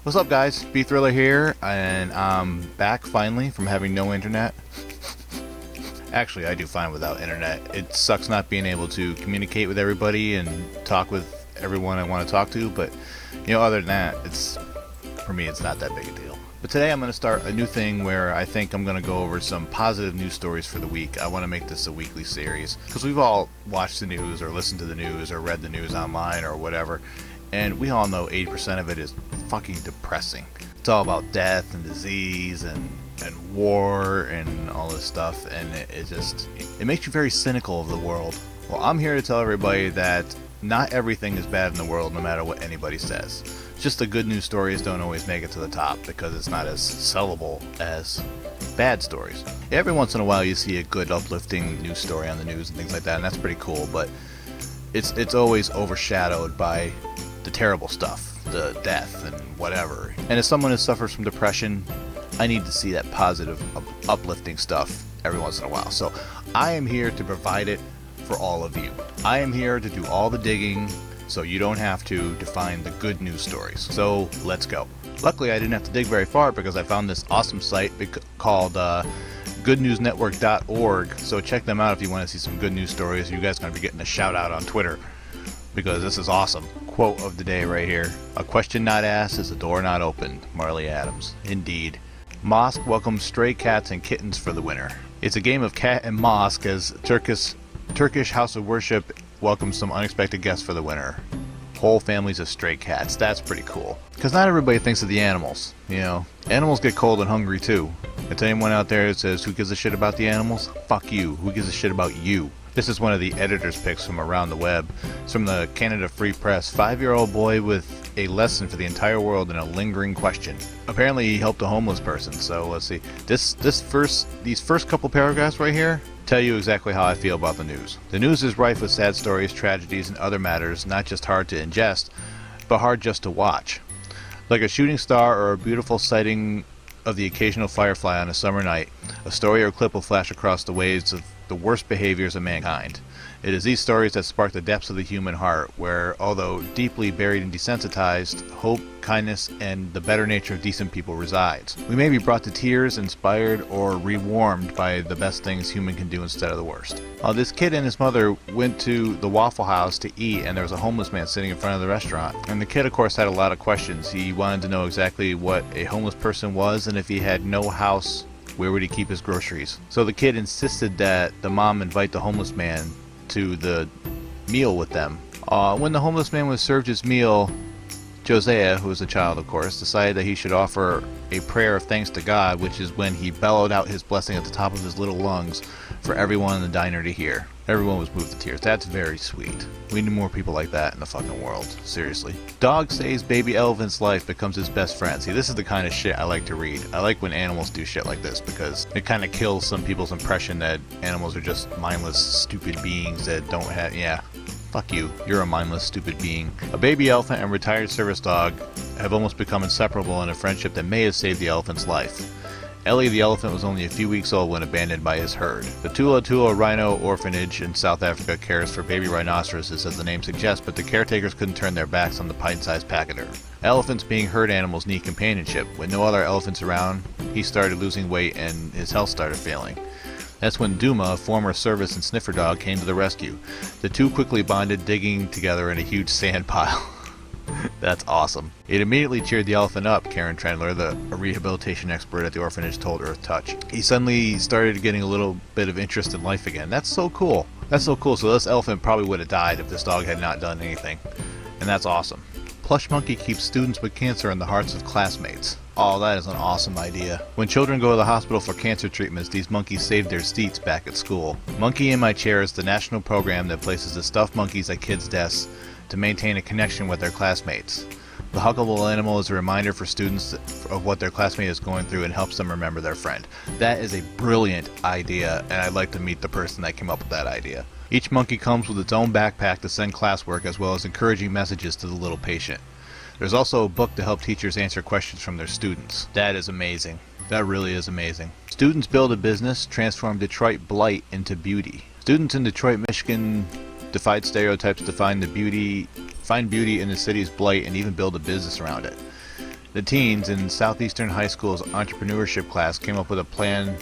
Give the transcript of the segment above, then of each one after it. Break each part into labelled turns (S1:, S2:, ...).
S1: What's up, guys? B-Thriller here, and I'm back finally from having no internet. Actually, I do fine without internet. It sucks not being able to communicate with everybody and talk with everyone I want to talk to, but other than that, for me, it's not that big a deal. But today I'm going to start a new thing where I think I'm going to go over some positive news stories for the week. I want to make this a weekly series because we've all watched the news or listened to the news or read the news online or whatever, and we all know 80% of it is fucking depressing. It's all about death and disease and war and all this stuff, and it makes you very cynical of the world. Well, I'm here to tell everybody that not everything is bad in the world, no matter what anybody says. Just the good news stories don't always make it to the top because it's not as sellable as bad stories. Every once in a while you see a good uplifting news story on the news and things like that, and that's pretty cool, but it's always overshadowed by the terrible stuff, the death and whatever. And as someone who suffers from depression, I need to see that positive, uplifting stuff every once in a while. So I am here to provide it for all of you. I am here to do all the digging so you don't have to find the good news stories. So let's go. Luckily, I didn't have to dig very far because I found this awesome site called goodnewsnetwork.org. So check them out if you want to see some good news stories. You guys are going to be getting a shout out on Twitter because this is awesome. Quote of the day right here. A question not asked is a door not opened. Marley Adams. Indeed. Mosque welcomes stray cats and kittens for the winter. It's a game of cat and mosque as Turkish house of worship welcomes some unexpected guests for the winter. Whole families of stray cats. That's pretty cool. Because not everybody thinks of the animals. Animals get cold and hungry too. If anyone out there that says, who gives a shit about the animals? Fuck you. Who gives a shit about you? This is one of the editor's picks from around the web. It's from the Canada Free Press. 5-year-old boy with a lesson for the entire world and a lingering question. Apparently he helped a homeless person. So let's see. These first couple paragraphs right here tell you exactly how I feel about the news. The news is rife with sad stories, tragedies, and other matters not just hard to ingest, but hard just to watch. Like a shooting star or a beautiful sighting of the occasional firefly on a summer night, a story or clip will flash across the waves of the worst behaviors of mankind. It is these stories that spark the depths of the human heart, where, although deeply buried and desensitized, hope, kindness, and the better nature of decent people resides. We may be brought to tears, inspired, or rewarmed by the best things human can do instead of the worst. This kid and his mother went to the Waffle House to eat, and there was a homeless man sitting in front of the restaurant. And the kid, of course, had a lot of questions. He wanted to know exactly what a homeless person was, and if he had no house, where would he keep his groceries? So the kid insisted that the mom invite the homeless man to the meal with them. When the homeless man was served his meal, Josiah, who was a child of course, decided that he should offer a prayer of thanks to God, which is when he bellowed out his blessing at the top of his little lungs for everyone in the diner to hear. Everyone was moved to tears. That's very sweet. We need more people like that in the fucking world. Seriously. Dog saves baby elephant's life, becomes his best friend. See, this is the kind of shit I like to read. I like when animals do shit like this because it kind of kills some people's impression that animals are just mindless, stupid beings that don't have... Yeah. Fuck you. You're a mindless, stupid being. A baby elephant and retired service dog have almost become inseparable in a friendship that may have saved the elephant's life. Ellie the elephant was only a few weeks old when abandoned by his herd. The Tula Tula Rhino Orphanage in South Africa cares for baby rhinoceroses, as the name suggests, but the caretakers couldn't turn their backs on the pint-sized pachyderm. Elephants, being herd animals, need companionship. With no other elephants around, he started losing weight and his health started failing. That's when Duma, a former service and sniffer dog, came to the rescue. The two quickly bonded, digging together in a huge sand pile. That's awesome. It immediately cheered the elephant up, Karen Trendler, a rehabilitation expert at the orphanage, told Earth Touch. He suddenly started getting a little bit of interest in life again. That's so cool. That's so cool. So this elephant probably would have died if this dog had not done anything. And that's awesome. Plush Monkey keeps students with cancer in the hearts of classmates. Oh, that is an awesome idea. When children go to the hospital for cancer treatments, these monkeys save their seats back at school. Monkey in My Chair is the national program that places the stuffed monkeys at kids' desks to maintain a connection with their classmates. The huggable animal is a reminder for students of what their classmate is going through and helps them remember their friend. That is a brilliant idea, and I'd like to meet the person that came up with that idea. Each monkey comes with its own backpack to send classwork as well as encouraging messages to the little patient. There's also a book to help teachers answer questions from their students. That is amazing. That really is amazing. Students build a business, transform Detroit blight into beauty. Students in Detroit, Michigan defied stereotypes to find beauty in the city's blight and even build a business around it. The teens in Southeastern High School's entrepreneurship class came up with a plan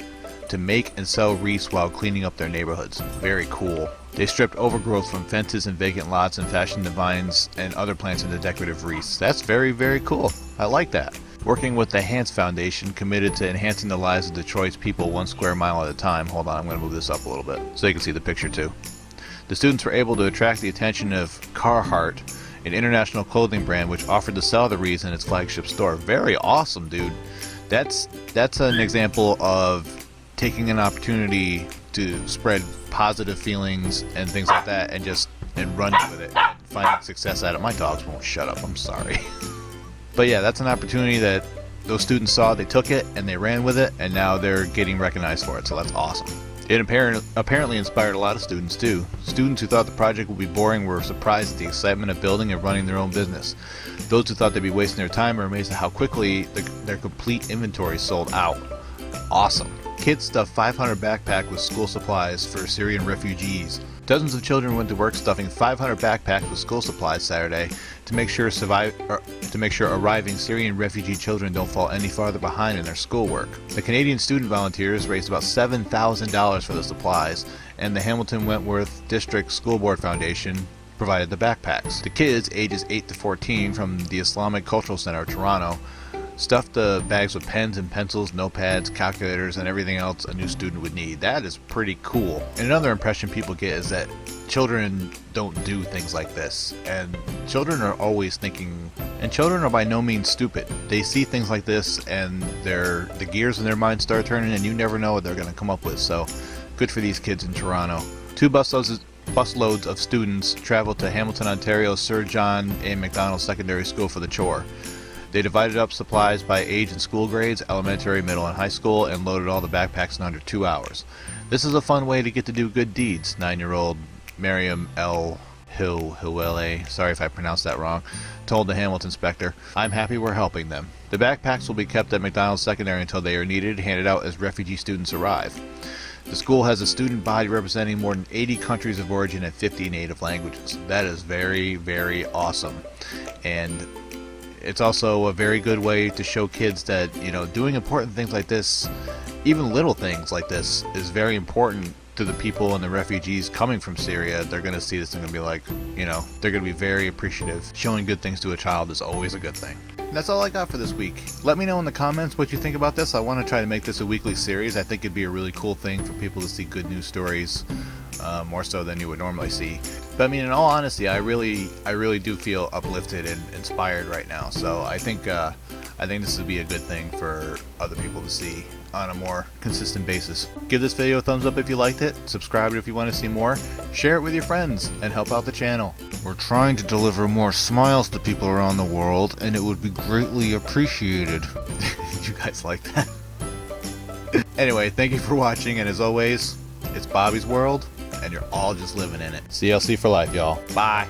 S1: to make and sell wreaths while cleaning up their neighborhoods. Very cool. They stripped overgrowth from fences and vacant lots and fashioned the vines and other plants into decorative wreaths. That's very, very cool. I like that. Working with the Hans Foundation, committed to enhancing the lives of Detroit's people 1 square mile at a time. Hold on, I'm going to move this up a little bit so you can see the picture too. The students were able to attract the attention of Carhartt, an international clothing brand which offered to sell the wreaths in its flagship store. Very awesome, dude. That's an example of taking an opportunity to spread positive feelings and things like that and running with it and finding success at it. My dogs won't shut up, I'm sorry. But yeah, that's an opportunity that those students saw, they took it and they ran with it, and now they're getting recognized for it, so that's awesome. It apparently inspired a lot of students too. Students who thought the project would be boring were surprised at the excitement of building and running their own business. Those who thought they'd be wasting their time were amazed at how quickly their complete inventory sold out. Awesome. Kids stuffed 500 backpacks with school supplies for Syrian refugees. Dozens of children went to work stuffing 500 backpacks with school supplies Saturday to make sure arriving Syrian refugee children don't fall any farther behind in their schoolwork. The Canadian student volunteers raised about $7,000 for the supplies, and the Hamilton Wentworth District School Board Foundation provided the backpacks. The kids, ages 8 to 14, from the Islamic Cultural Center of Toronto, stuffed the bags with pens and pencils, notepads, calculators, and everything else a new student would need. That is pretty cool. And another impression people get is that children don't do things like this. And children are always thinking, and children are by no means stupid. They see things like this and the gears in their mind start turning, and you never know what they're going to come up with. So good for these kids in Toronto. 2 busloads of students traveled to Hamilton, Ontario's Sir John A. Macdonald Secondary School for the chore. They divided up supplies by age and school grades, elementary, middle, and high school, and loaded all the backpacks in under 2 hours. This is a fun way to get to do good deeds, 9-year-old Miriam L. Hilwele, sorry if I pronounced that wrong, told the Hamilton Spectre. I'm happy we're helping them. The backpacks will be kept at McDonald Secondary until they are needed, handed out as refugee students arrive. The school has a student body representing more than 80 countries of origin and 50 native languages. That is very, very awesome. And it's also a very good way to show kids that, doing important things like this, even little things like this, is very important to the people and the refugees coming from Syria. They're going to see this and going to be like, they're going to be very appreciative. Showing good things to a child is always a good thing. And that's all I got for this week. Let me know in the comments what you think about this. I want to try to make this a weekly series. I think it'd be a really cool thing for people to see good news stories, more so than you would normally see. But I mean, in all honesty, I really do feel uplifted and inspired right now. So I think this would be a good thing for other people to see on a more consistent basis. Give this video a thumbs up if you liked it, subscribe if you want to see more, share it with your friends, and help out the channel. We're trying to deliver more smiles to people around the world, and it would be greatly appreciated. Did you guys like that? Anyway, thank you for watching, and as always, it's Bobby's World, and you're all just living in it. CLC for life, y'all. Bye.